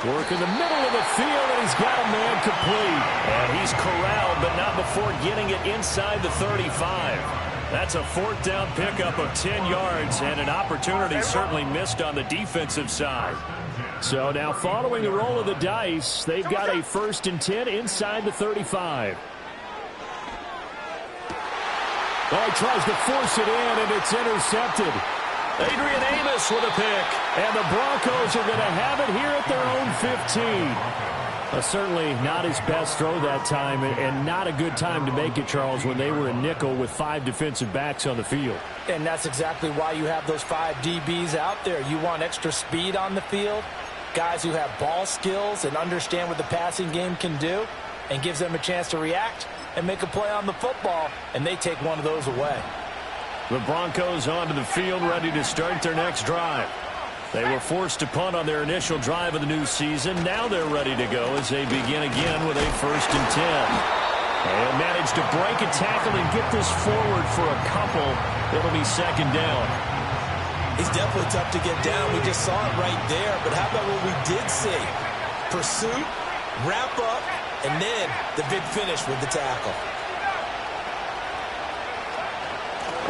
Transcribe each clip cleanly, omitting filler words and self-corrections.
Working the middle of the field, and he's got a man complete. And he's corralled, but not before getting it inside the 35. That's a fourth down pickup of 10 yards, and an opportunity certainly missed on the defensive side. So now following the roll of the dice, they've got a 1st and 10 inside the 35. Oh, he tries to force it in, and it's intercepted. Adrian Amos with a pick, and the Broncos are going to have it here at their own 15. Certainly not his best throw that time, and not a good time to make it, Charles, when they were in nickel with 5 defensive backs on the field. And that's exactly why you have those 5 DBs out there. You want extra speed on the field, guys who have ball skills and understand what the passing game can do, and gives them a chance to react and make a play on the football, and they take one of those away. The Broncos onto the field, ready to start their next drive. They were forced to punt on their initial drive of the new season. Now they're ready to go as they begin again with a 1st and 10. And managed to break a tackle and get this forward for a couple. It'll be 2nd down. He's definitely tough to get down. We just saw it right there. But how about what we did see? Pursuit, wrap up, and then the big finish with the tackle.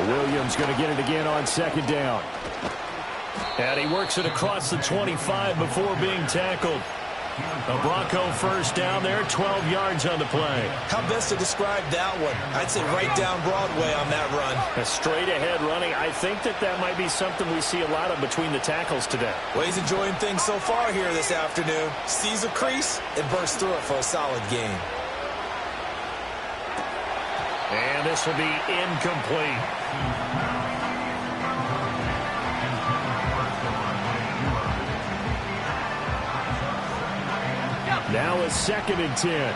Williams going to get it again on 2nd down. And he works it across the 25 before being tackled. A Bronco 1st down there, 12 yards on the play. How best to describe that one? I'd say right down Broadway on that run. A straight ahead running. I think that might be something we see a lot of between the tackles today. Well, he's enjoying things so far here this afternoon. Sees a crease and bursts through it for a solid gain. And this will be incomplete. Now a 2nd and 10.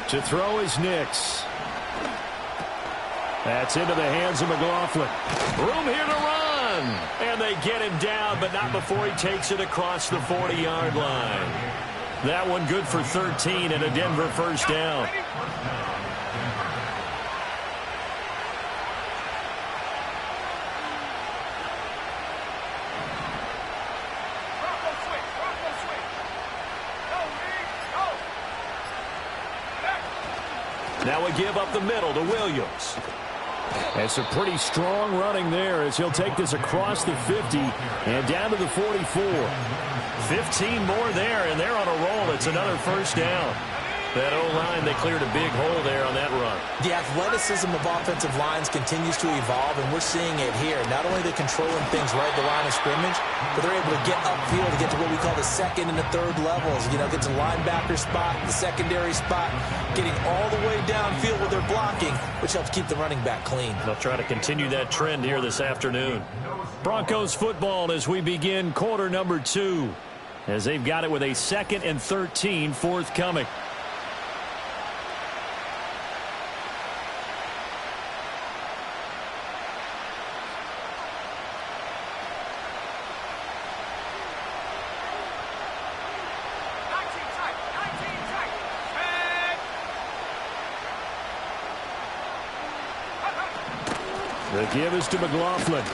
To throw is Nix. That's into the hands of McLaughlin. Room here to run. And they get him down, but not before he takes it across the 40-yard line. That one good for 13 and a Denver 1st down. Now we give up the middle to Williams. That's a pretty strong running there as he'll take this across the 50 and down to the 44. 15 more there, and they're on a roll. It's another 1st down. That O-line, they cleared a big hole there on that run. The athleticism of offensive lines continues to evolve, and we're seeing it here. Not only are they controlling things right at the line of scrimmage, but they're able to get upfield to get to what we call the 2nd and the 3rd levels. You know, get to linebacker spot, the secondary spot, getting all the way downfield with their blocking, which helps keep the running back clean. They'll try to continue that trend here this afternoon. Broncos football as we begin quarter number 2, as they've got it with a 2nd and 13 forthcoming. The give is to McLaughlin.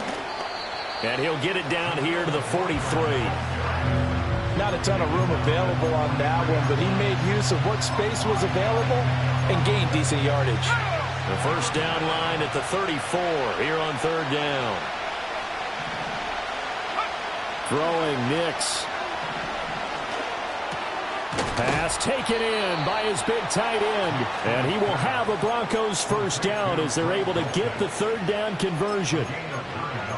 And he'll get it down here to the 43. Not a ton of room available on that one, but he made use of what space was available and gained decent yardage. The 1st down line at the 34 here on 3rd down. Throwing Nix. Pass taken in by his big tight end. And he will have a Broncos 1st down as they're able to get the 3rd down conversion.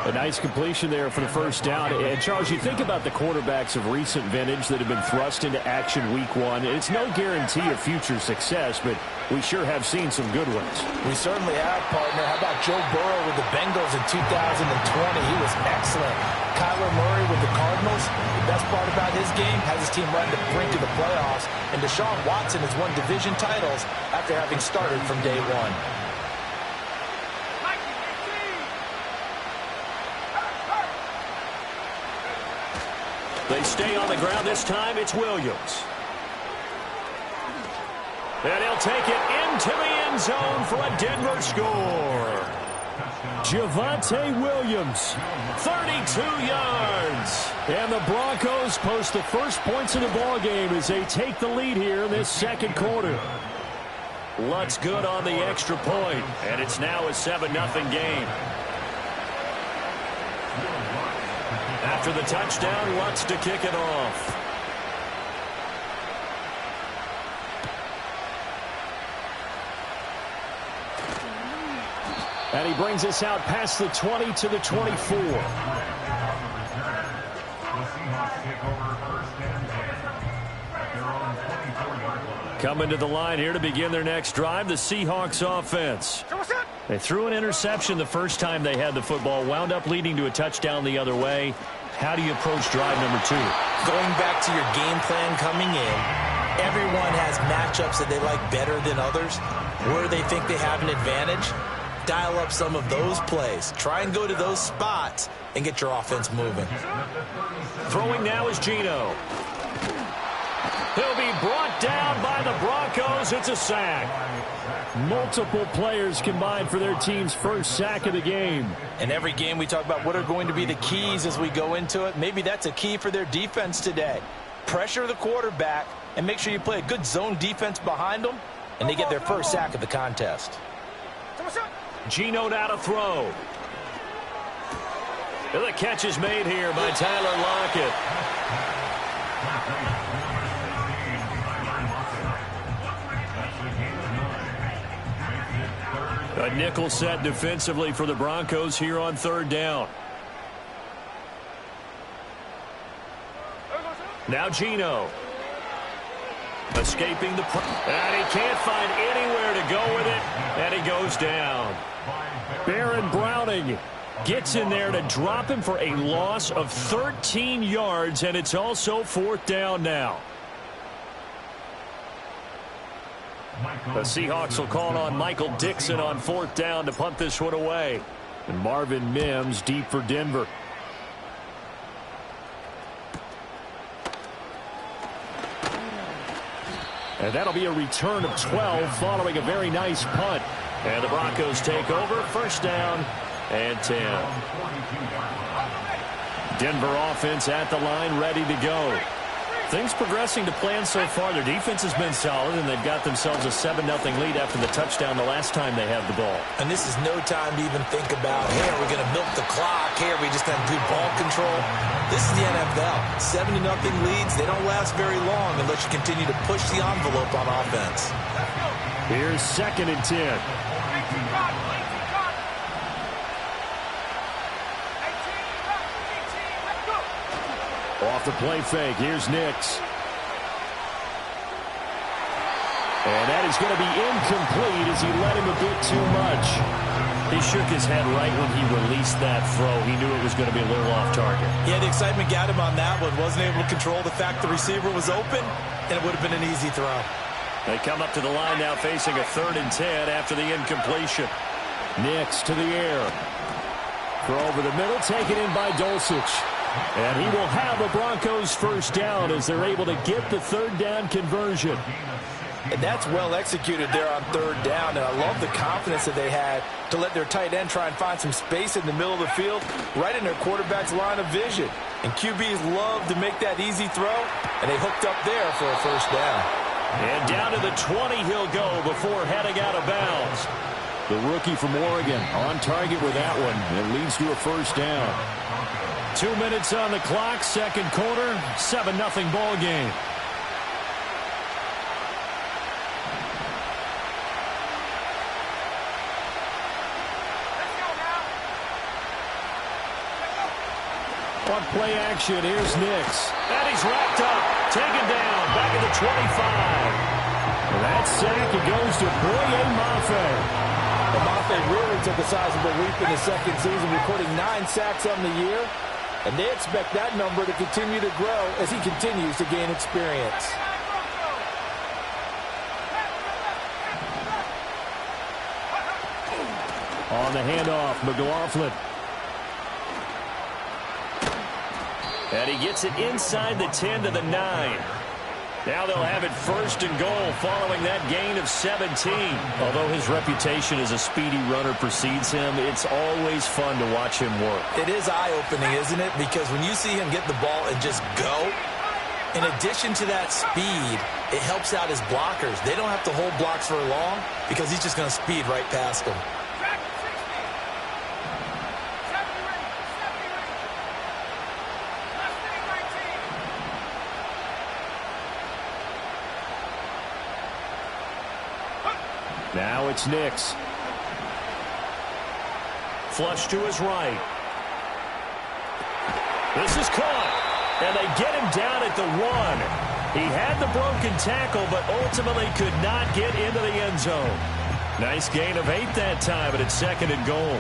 A nice completion there for the 1st down. And, Charles, you think about the quarterbacks of recent vintage that have been thrust into action week 1. It's no guarantee of future success, but we sure have seen some good ones. We certainly have, partner. How about Joe Burrow with the Bengals in 2020? He was excellent. Kyler Murray with the Cardinals. The best part about his game has his team right to the brink of the playoffs. And Deshaun Watson has won division titles after having started from day 1. They stay on the ground. This time it's Williams. And he'll take it into the end zone for a Denver score. Javonte Williams, 32 yards. And the Broncos post the first points of the ball game as they take the lead here in this second quarter. Lutz good on the extra point, and it's now a 7-0 game. After the touchdown, Lutz to kick it off. And he brings us out past the 20 to the 24. Coming to the line here to begin their next drive, the Seahawks offense. They threw an interception the first time they had the football, wound up leading to a touchdown the other way. How do you approach drive number 2? Going back to your game plan coming in, everyone has matchups that they like better than others. Where they think they have an advantage, dial up some of those plays. Try and go to those spots and get your offense moving. Throwing now is Geno. He'll be brought down by the Broncos. It's a sack. Multiple players combined for their team's first sack of the game. In every game we talk about what are going to be the keys as we go into it. Maybe that's a key for their defense today. Pressure the quarterback and make sure you play a good zone defense behind them, and they get their first sack of the contest. Geno now to throw. The catch is made here by Tyler Lockett. A nickel set defensively for the Broncos here on third down. Now Geno. Escaping the... And he can't find anywhere to go with it. And he goes down. Baron Browning gets in there to drop him for a loss of 13 yards. And it's also fourth down now. The Seahawks will call on Michael Dixon on fourth down to punt this one away. And Marvin Mims deep for Denver. And that'll be a return of 12 following a very nice punt. And the Broncos take over. First down and 10. Denver offense at the line, ready to go. Things progressing to plan so far. Their defense has been solid, and they've got themselves a 7-0 lead after the touchdown the last time they had the ball. And this is no time to even think about, hey, are we going to milk the clock? Hey, are we just going to do ball control? This is the NFL. 7-0 leads. They don't last very long unless you continue to push the envelope on offense. Here's 2nd and 10. Off the play fake. Here's Nix. And that is going to be incomplete as he let him a bit too much. He shook his head right when he released that throw. He knew it was going to be a little off target. Yeah, the excitement got him on that one. Wasn't able to control the fact the receiver was open, and it would have been an easy throw. They come up to the line now facing a 3rd and 10 after the incompletion. Nix to the air. Throw over the middle, taken in by Dulcich. And he will have a Broncos first down as they're able to get the third down conversion. And that's well executed there on third down. And I love the confidence that they had to let their tight end try and find some space in the middle of the field, right in their quarterback's line of vision. And QBs love to make that easy throw, and they hooked up there for a first down. And down to the 20 he'll go before heading out of bounds. The rookie from Oregon on target with that one. It leads to a first down. 2 minutes on the clock, second quarter, 7-0 ball game. On play action, here's Nix. And he's wrapped up, taken down, back at the 25. And that sack, it goes to Boye Mafe. Mafe really took a sizable leap in the second season, recording 9 sacks on the year. And they expect that number to continue to grow as he continues to gain experience. On the handoff, McLaughlin. And he gets it inside the 10 to the 9. Now they'll have it 1st and goal following that gain of 17. Although his reputation as a speedy runner precedes him, it's always fun to watch him work. It is eye-opening, isn't it? Because when you see him get the ball and just go, in addition to that speed, it helps out his blockers. They don't have to hold blocks for long because he's just going to speed right past them. Now it's Nix. Flush to his right. This is caught. And they get him down at the 1. He had the broken tackle, but ultimately could not get into the end zone. Nice gain of 8 that time, but it's 2nd and goal.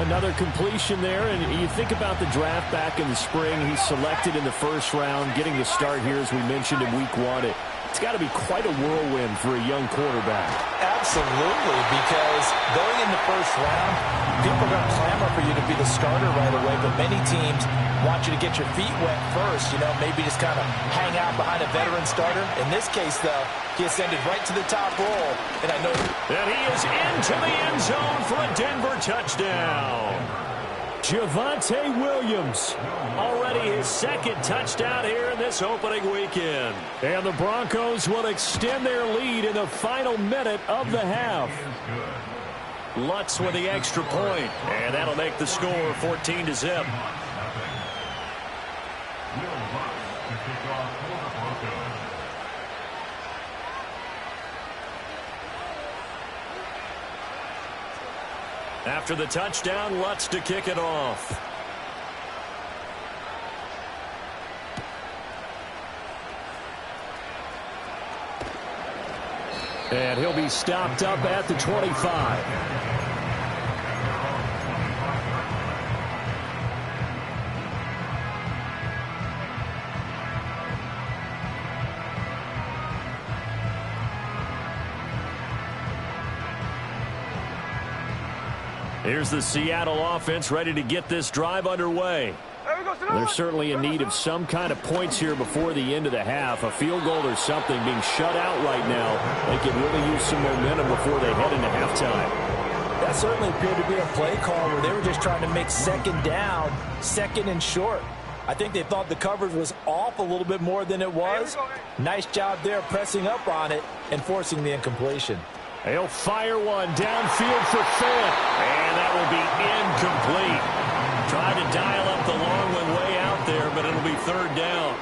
Another completion there, and you think about the draft back in the spring. He's selected in the 1st round, getting the start here, as we mentioned, in week 1. It's got to be quite a whirlwind for a young quarterback. Absolutely, because going in the 1st round, people are going to clamor for you to be the starter right away, but many teams want you to get your feet wet first, maybe just kind of hang out behind a veteran starter. In this case, though, he ascended right to the top roll, and I know... And he is into the end zone for a Denver touchdown. Javonte Williams, already his 2nd touchdown here in this opening weekend. And the Broncos will extend their lead in the final minute of the half. Lutz with the extra point, and that'll make the score 14-0. After the touchdown, Lutz to kick it off. And he'll be stopped up at the 25. Here's the Seattle offense ready to get this drive underway. They're certainly in need of some kind of points here before the end of the half. A field goal or something, being shut out right now. They could really use some momentum before they head into halftime. That certainly appeared to be a play call where they were just trying to make 2nd down, 2nd and short. I think they thought the coverage was off a little bit more than it was. Nice job there pressing up on it and forcing the incompletion. He'll fire one downfield for Fant, and that will be incomplete. Tried to dial up the long one way out there, but it'll be 3rd down.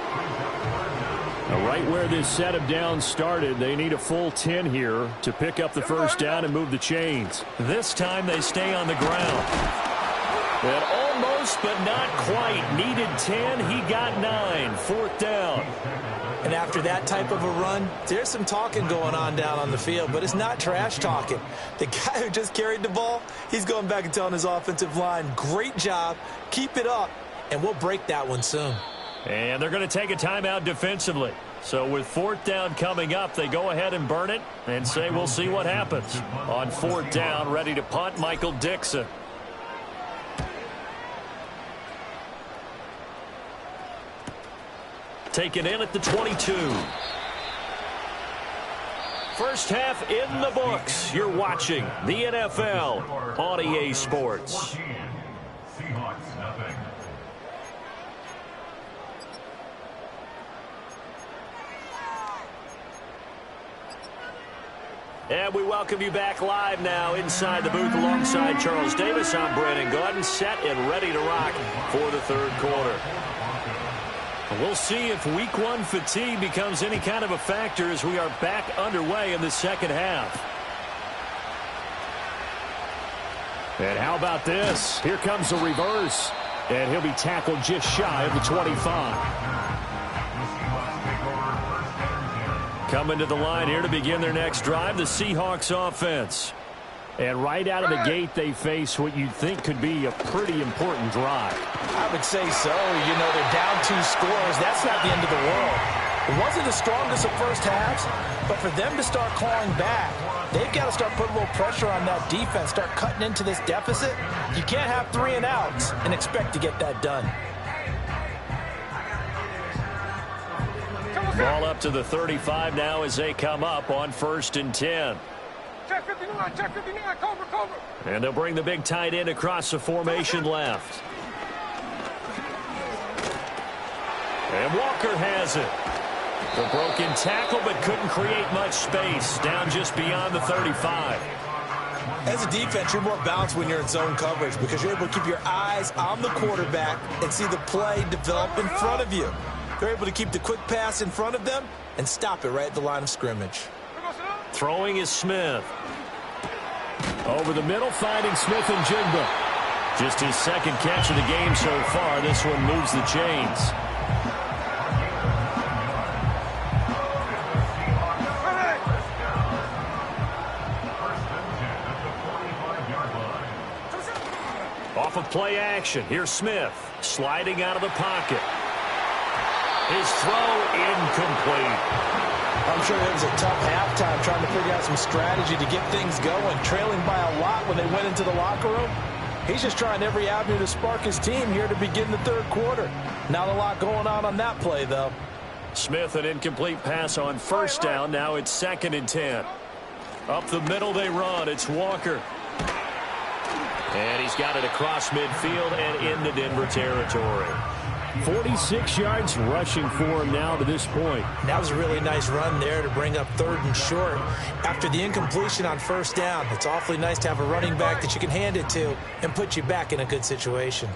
Now, right where this set of downs started, they need a full 10 here to pick up the 1st down and move the chains. This time they stay on the ground. And almost, but not quite. Needed 10, he got 9. 4th down. And after that type of a run, there's some talking going on down on the field, but it's not trash talking. The guy who just carried the ball, he's going back and telling his offensive line, great job, keep it up, and we'll break that one soon. And they're going to take a timeout defensively. So with 4th down coming up, they go ahead and burn it and say we'll see what happens. On 4th down, ready to punt, Michael Dixon. Taken in at the 22. First half in the books. You're watching the NFL on EA Sports. And we welcome you back live now inside the booth alongside Charles Davis. I'm Brandon Gaudin, set and ready to rock for the 3rd quarter. We'll see if week 1 fatigue becomes any kind of a factor as we are back underway in the 2nd half. And how about this? Here comes a reverse. And he'll be tackled just shy of the 25. Coming to the line here to begin their next drive, the Seahawks offense. And right out of the gate, they face what you'd think could be a pretty important drive. I would say so. They're down 2 scores. That's not the end of the world. It wasn't the strongest of first halves, but for them to start clawing back, they've got to start putting a little pressure on that defense, start cutting into this deficit. You can't have 3 and outs and expect to get that done. Ball up to the 35 now as they come up on 1st and 10. Check 59, cover. And they'll bring the big tight end across the formation left. And Walker has it. The broken tackle, but couldn't create much space. Down just beyond the 35. As a defense, you're more balanced when you're in zone coverage because you're able to keep your eyes on the quarterback and see the play develop in front of you. They're able to keep the quick pass in front of them and stop it right at the line of scrimmage. Throwing is Smith. Over the middle, finding Smith and Jigba. Just his second catch of the game so far. This one moves the chains. Off of play action. Here's Smith sliding out of the pocket. His throw incomplete. I'm sure it was a tough halftime trying to figure out some strategy to get things going, trailing by a lot when they went into the locker room. He's just trying every avenue to spark his team here to begin the third quarter. Not a lot going on that play, though. Smith, an incomplete pass on 1st down. Now it's 2nd and 10. Up the middle they run. It's Walker. And he's got it across midfield and into Denver territory. 46 yards rushing for him now to this point. That was a really nice run there to bring up 3rd and short. After the incompletion on 1st down, it's awfully nice to have a running back that you can hand it to and put you back in a good situation.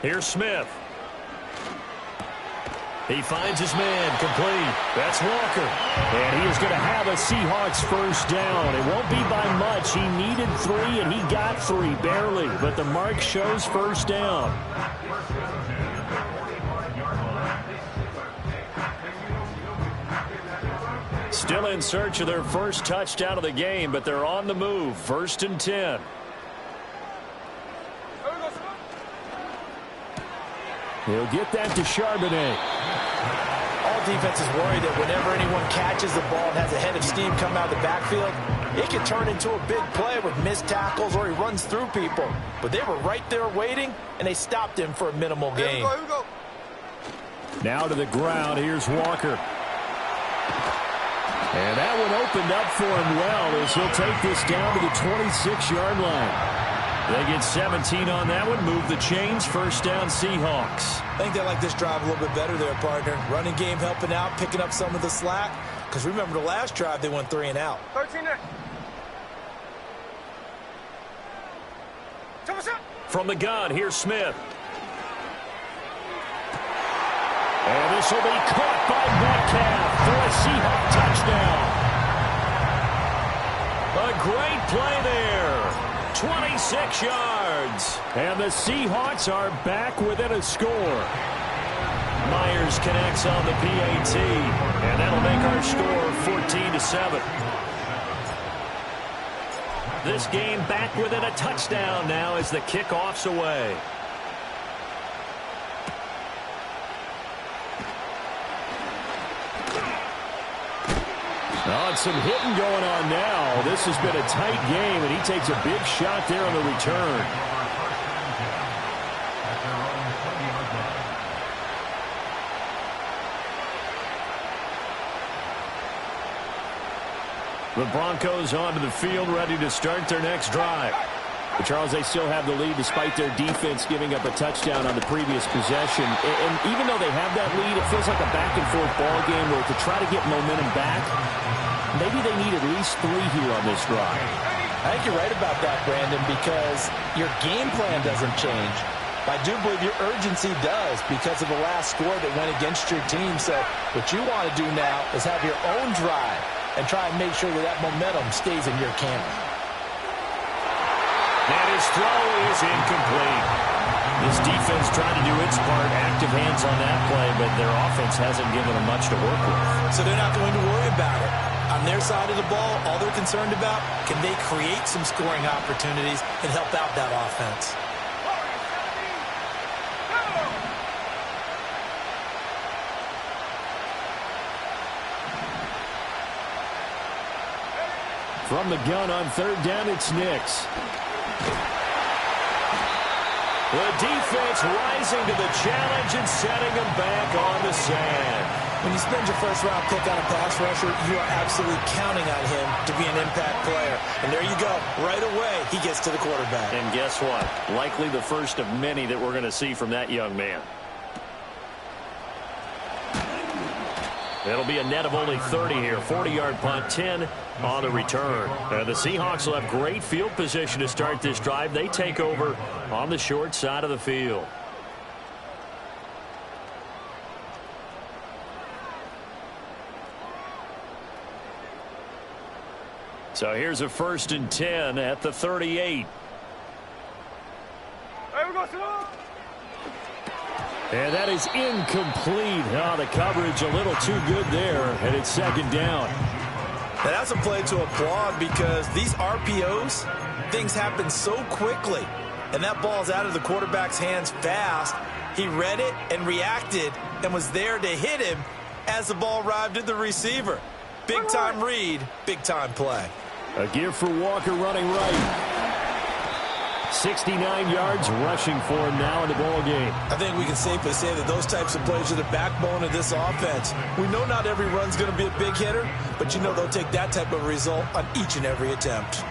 Here's Smith. He finds his man, complete. That's Walker. And he is going to have a Seahawks 1st down. It won't be by much. He needed 3, and he got 3, barely. But the mark shows 1st down. Still in search of their first touchdown of the game, but they're on the move. 1st and 10. He'll get that to Charbonnet. All defenses worry that whenever anyone catches the ball and has a head of steam come out of the backfield, it can turn into a big play with missed tackles or he runs through people. But they were right there waiting, and they stopped him for a minimal gain. Here we go. Now to the ground. Here's Walker. And that one opened up for him well as he'll take this down to the 26-yard line. They get 17 on that one. Move the chains. 1st down, Seahawks. I think they like this drive a little bit better there, partner. Running game helping out, picking up some of the slack. Because remember the last drive, they went 3 and out. 13 there. From the gun, here's Smith. And this will be caught by Metcalf for a Seahawk touchdown. A great play there. 26 yards. And the Seahawks are back within a score. Myers connects on the PAT. And that'll make our score 14-7. This game back within a touchdown now as the kickoff's away. Oh, and some hitting going on now. This has been a tight game, and he takes a big shot there on the return. The Broncos onto the field, ready to start their next drive. But Charles, they still have the lead despite their defense giving up a touchdown on the previous possession. And even though they have that lead, it feels like a back-and-forth ball game where to try to get momentum back, maybe they need at least 3 here on this drive. I think you're right about that, Brandon, because your game plan doesn't change. I do believe your urgency does because of the last score that went against your team. So what you want to do now is have your own drive and try and make sure that that momentum stays in your camp. And his throw is incomplete. This defense trying to do its part, active hands on that play, but their offense hasn't given them much to work with. So they're not going to worry about it. On their side of the ball, all they're concerned about, can they create some scoring opportunities and help out that offense? From the gun on 3rd down, it's Nix. The defense rising to the challenge and setting them back on the sand. When you spend your first-round pick on a pass rusher, you are absolutely counting on him to be an impact player. And there you go. Right away, he gets to the quarterback. And guess what? Likely the first of many that we're going to see from that young man. It'll be a net of only 30 here. 40-yard punt, 10 on the return. The Seahawks will have great field position to start this drive. They take over on the short side of the field. So here's a 1st and 10 at the 38. And that is incomplete. Oh, the coverage a little too good there, and it's 2nd down. Now, that's a play to applaud because these RPOs, things happen so quickly. And that ball's out of the quarterback's hands fast. He read it and reacted and was there to hit him as the ball arrived at the receiver. Big-time read, big-time play. A give for Walker running right. 69 yards rushing for him now in the ball game. I think we can safely say that those types of plays are the backbone of this offense. We know not every run's going to be a big hitter, but you know they'll take that type of result on each and every attempt.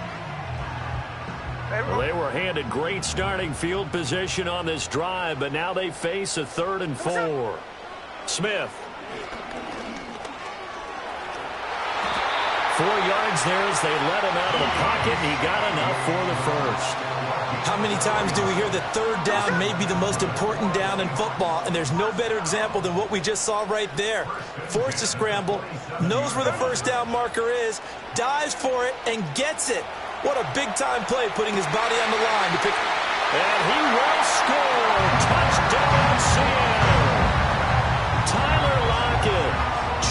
Well, they were handed great starting field position on this drive, but now they face a 3rd and 4. Smith. 4 yards there as they let him out of the pocket, and he got enough for the first. How many times do we hear that 3rd down may be the most important down in football, and there's no better example than what we just saw right there. Forced to scramble, knows where the 1st down marker is, dives for it, and gets it. What a big-time play, putting his body on the line to pick. And he will score. Touchdown, Seattle. Tyler Lockett,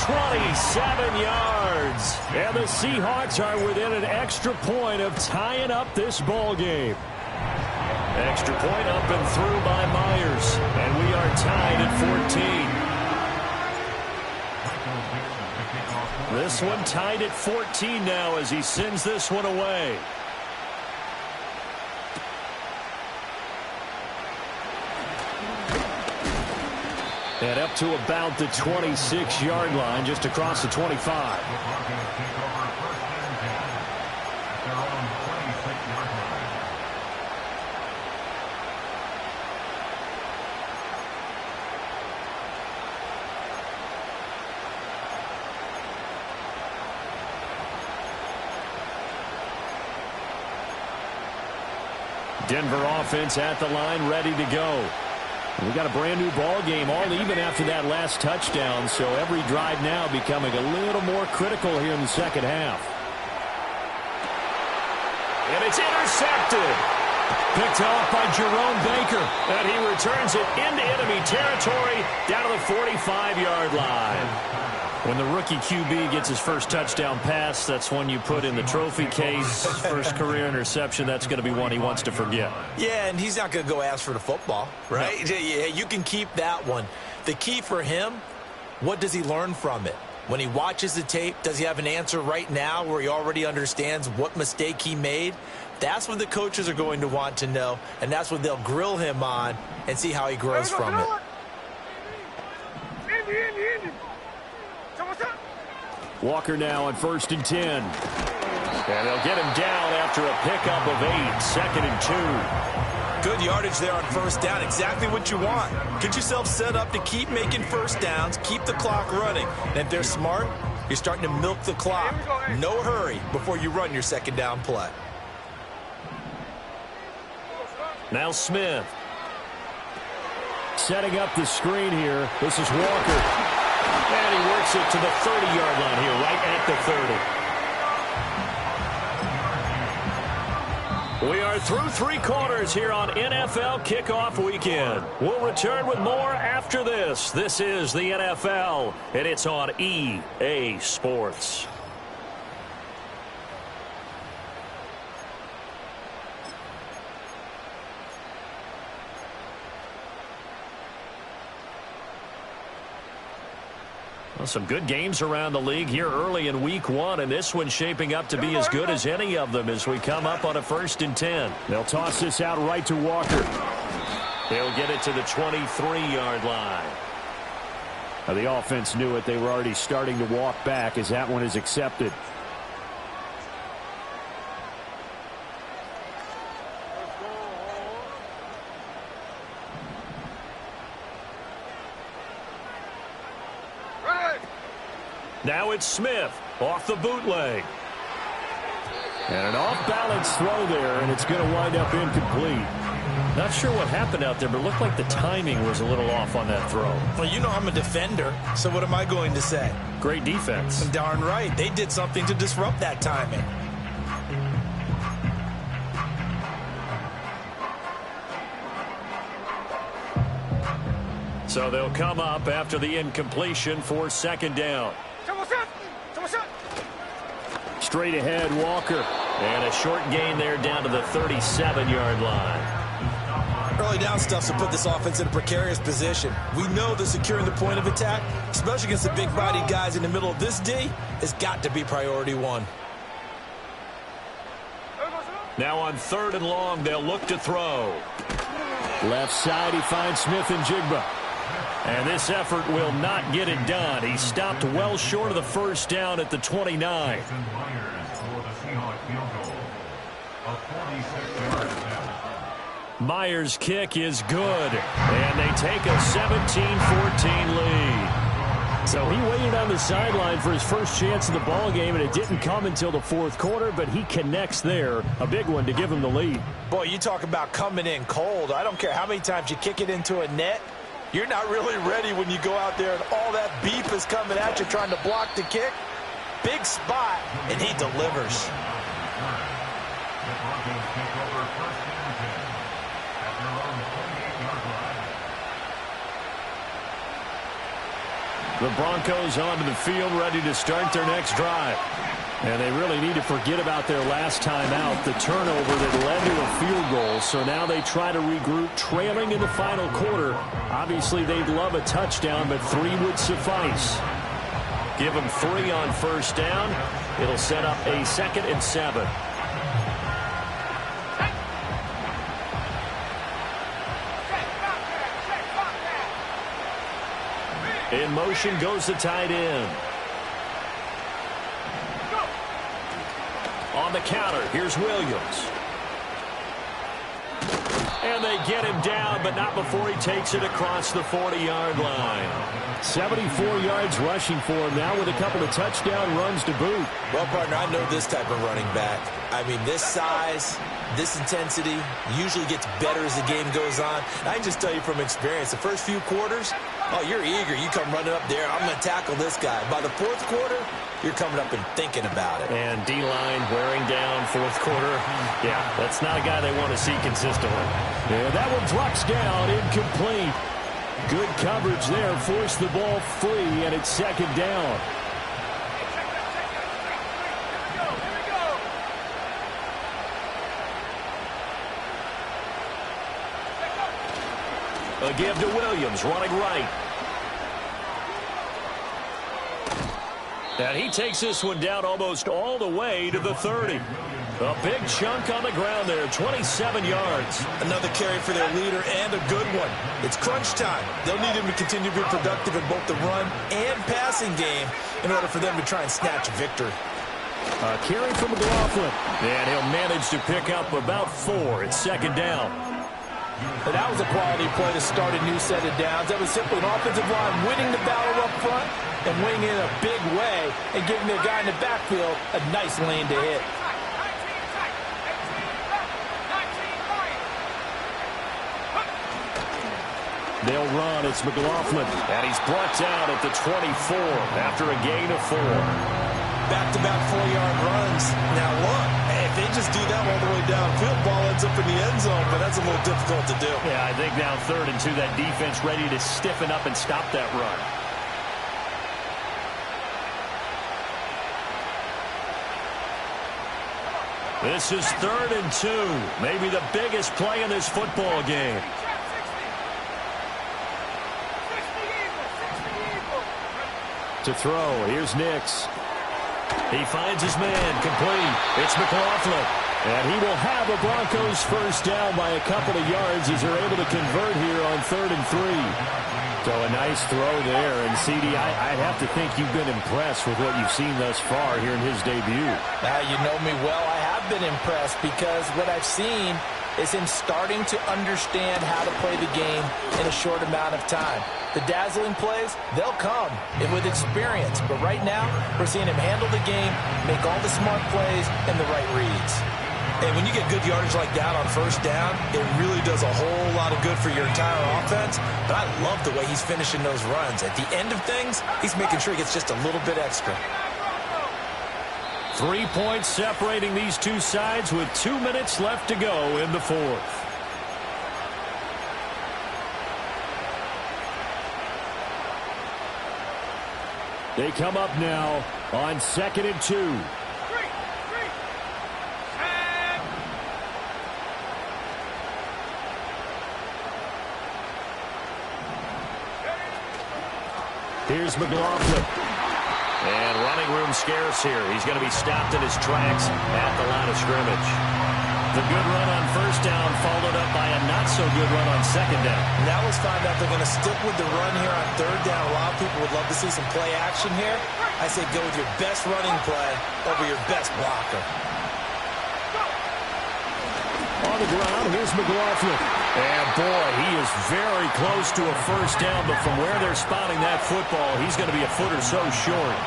27 yards. And the Seahawks are within an extra point of tying up this ball game. Extra point up and through by Myers. And we are tied at 14. This one tied at 14 now as he sends this one away. And up to about the 26-yard line, just across the 25. Denver offense at the line, ready to go. We got a brand new ball game, all even after that last touchdown, so every drive now becoming a little more critical here in the second half. And it's intercepted. Picked off by Jerome Baker. And he returns it into enemy territory down to the 45-yard line. When the rookie QB gets his first touchdown pass, that's one you put in the trophy case. First career interception, that's going to be one he wants to forget. Yeah, and he's not going to go ask for the football, right? No. Yeah, you can keep that one. The key for him, what does he learn from it? When he watches the tape, does he have an answer right now where he already understands what mistake he made? That's what the coaches are going to want to know, and that's what they'll grill him on and see how he grows from it. Walker now on 1st and 10. And they'll get him down after a pickup of 8. 2nd and 2. Good yardage there on 1st down. Exactly what you want. Get yourself set up to keep making 1st downs, keep the clock running. And if they're smart, you're starting to milk the clock. No hurry before you run your 2nd down play. Now Smith. Setting up the screen here. This is Walker. And he works it to the 30-yard line here, right at the 30. We are through 3 quarters here on NFL Kickoff Weekend. We'll return with more after this. This is the NFL, and it's on EA Sports. Well, some good games around the league here early in week 1, and this one's shaping up to be as good as any of them as we come up on a 1st and 10. They'll toss this out right to Walker. He'll get it to the 23-yard line. Now, the offense knew it. They were already starting to walk back as that one is accepted. Now it's Smith off the bootleg. And an off-balance throw there, and it's going to wind up incomplete. Not sure what happened out there, but it looked like the timing was a little off on that throw. Well, you know I'm a defender, so what am I going to say? Great defense. Darn right. They did something to disrupt that timing. So they'll come up after the incompletion for 2nd down. Straight ahead, Walker. And a short gain there down to the 37-yard line. Early down stuff to put this offense in a precarious position. We know that securing the point of attack, especially against the big-bodied guys in the middle of this D, has got to be priority 1. Now on 3rd and long, they'll look to throw. Left side, he finds Smith and Jigba. And this effort will not get it done. He stopped well short of the 1st down at the 29. Myers' kick is good. And they take a 17-14 lead. So he waited on the sideline for his first chance of the ball game, and it didn't come until the 4th quarter, but he connects there. A big one to give him the lead. Boy, you talk about coming in cold. I don't care how many times you kick it into a net. You're not really ready when you go out there and all that beef is coming at you trying to block the kick. Big spot, and he delivers. The Broncos onto the field, ready to start their next drive. And they really need to forget about their last time out, the turnover that led to a field goal. So now they try to regroup, trailing in the final quarter. Obviously, they'd love a touchdown, but 3 would suffice. Give them 3 on 1st down. It'll set up a 2nd and 7. In motion goes the tight end. On the counter, here's Williams. And they get him down, but not before he takes it across the 40-yard line. 74 yards rushing for him now with a couple of touchdown runs to boot. Well, partner, I know this type of running back. I mean, this size, this intensity usually gets better as the game goes on. I can just tell you from experience, the first few quarters, oh, you're eager. You come running up there. I'm going to tackle this guy. By the 4th quarter, you're coming up and thinking about it. And D-line wearing down 4th quarter. Yeah, that's not a guy they want to see consistently. Yeah, that one drops down, incomplete. Good coverage there, forced the ball free, and it's 2nd down. A give to Williams, running right. And he takes this one down almost all the way to the 30. A big chunk on the ground there, 27 yards. Another carry for their leader and a good one. It's crunch time. They'll need him to continue to be productive in both the run and passing game in order for them to try and snatch a victory. A carry from McLaughlin. And he'll manage to pick up about 4. It's 2nd down. And that was a quality play to start a new set of downs. That was simply an offensive line winning the battle up front and winning in a big way and giving the guy in the backfield a nice lane to hit. They'll run. It's McLaughlin. And he's brought down at the 24 after a gain of 4. Back-to-back 4-yard runs. Now look, if they just do that all the way downfield, ball ends up in the end zone, but that's a little difficult to do. Yeah, I think now 3rd and 2, that defense ready to stiffen up and stop that run. This is 3rd and 2, maybe the biggest play in this football game. To throw, here's Nix. He finds his man, complete. It's McLaughlin. And he will have a Broncos first down by a couple of yards as they're able to convert here on 3rd and 3. So a nice throw there. And, CD, I'd have to think you've been impressed with what you've seen thus far here in his debut. Now, you know me well. I have been impressed because what I've seen is him starting to understand how to play the game in a short amount of time. The dazzling plays, they'll come with experience. But right now, we're seeing him handle the game, make all the smart plays, and the right reads. And when you get good yardage like that on first down, it really does a whole lot of good for your entire offense. But I love the way he's finishing those runs. At the end of things, he's making sure he gets just a little bit extra. 3 points separating these two sides with 2 minutes left to go in the fourth. They come up now on 2nd and 2. Here's McLaughlin. And running room scarce here. He's going to be stopped in his tracks at the line of scrimmage. The good run on first down followed up by a not-so-good run on second down. Now let's find out they're going to stick with the run here on third down. A lot of people would love to see some play action here. I say go with your best running play over your best blocker. On the ground, here's McLaughlin. And, boy, he is very close to a first down, but from where they're spotting that football, he's going to be a foot or so short.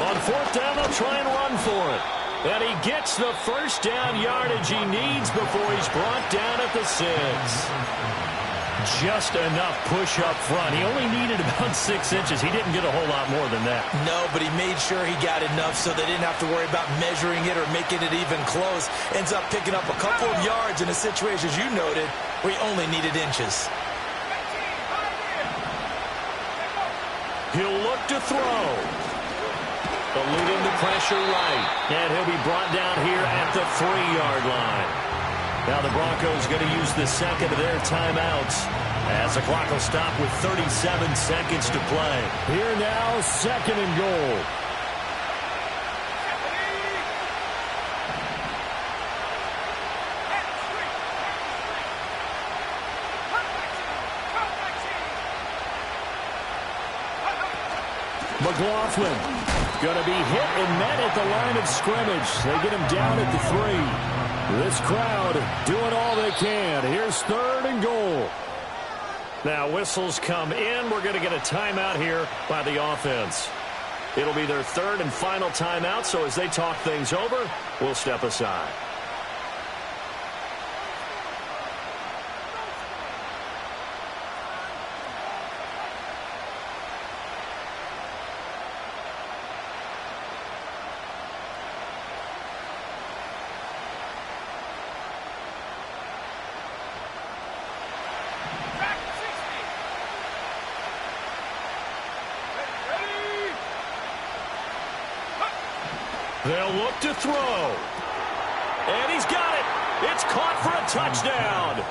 On fourth down, they'll try and run for it. And he gets the first down yardage he needs before he's brought down at the 6. Just enough push up front. He only needed about 6 inches. He didn't get a whole lot more than that. No, but he made sure he got enough so they didn't have to worry about measuring it or making it even close. Ends up picking up a couple of yards in a situation, as you noted, where he only needed inches. He'll look to throw. Eluding the pressure right. And he'll be brought down here at the 3-yard line. Now the Broncos going to use the second of their timeouts as the clock will stop with 37 seconds to play. Here now, 2nd and goal. McLaughlin going to be hit and met at the line of scrimmage. They get him down at the 3. This crowd doing all they can. Here's 3rd and goal. Now whistles come in. We're going to get a timeout here by the offense. It'll be their 3rd and final timeout, so as they talk things over, we'll step aside. They'll look to throw. And he's got it. It's caught for a touchdown.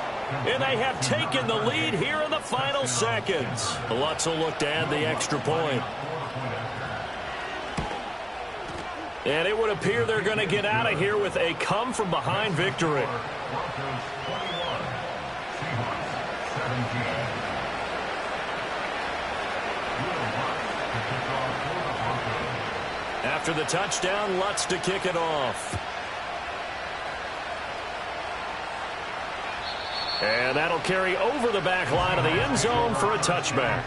And they have taken the lead here in the final seconds. Lutz will look to add the extra point. And it would appear they're going to get out of here with a come-from-behind victory. After the touchdown, Lutz to kick it off. And that'll carry over the back line of the end zone for a touchback.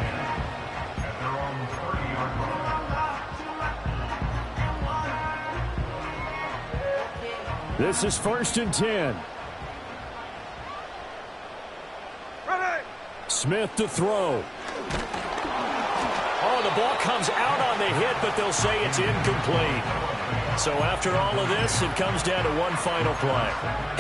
This is 1st and 10. Ready. Smith to throw. Oh, the ball comes out on the hit, but they'll say it's incomplete. So after all of this, it comes down to one final play.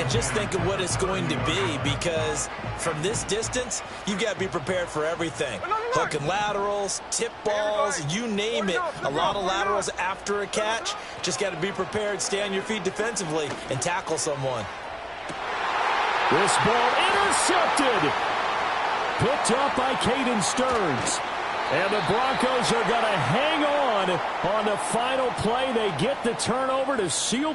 And just think of what it's going to be, because from this distance, you've got to be prepared for everything. Hook and laterals, tip balls, you name it. A lot of laterals after a catch. Just got to be prepared, stay on your feet defensively, and tackle someone. This ball intercepted. Picked up by Caden Stearns. And the Broncos are going to hang on the final play. They get the turnover to seal